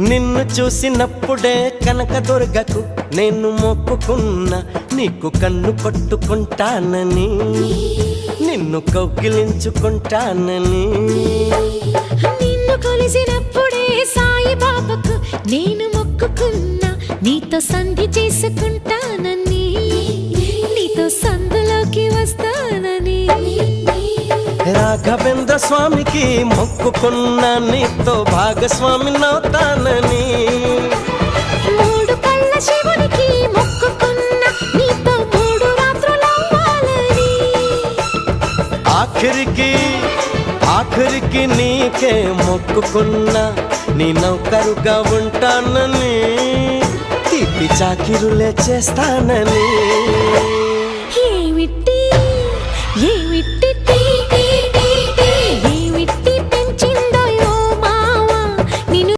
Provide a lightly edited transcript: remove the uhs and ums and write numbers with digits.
నిన్ను చూసినప్పుడే కనకదుర్గకు నేను మొక్కుకున్నా, నీకు కన్ను కొట్టుకుంటానని, నిన్ను కౌగిలించుకుంటానని. నిన్ను కొలిసినప్పుడే సాయిబాబాకు నేను మొక్కుకున్నా, నీతో సంధి చేసుకుంటానని, నీతో సందులోకి వస్తానని. రాఘవేంద్ర స్వామికి మొక్కుకున్నా, నీతో భాగస్వామినవుతానని. మూడు కళ్ళ శివునికి మొక్కుకున్నా, నీతో 3 రాత్రులవ్వాలని. ఆఖరికి నీకే మొక్కుకున్నా, నీ నౌకరుగా ఉంటానని, తీపి చాకిరులే చేస్తానని.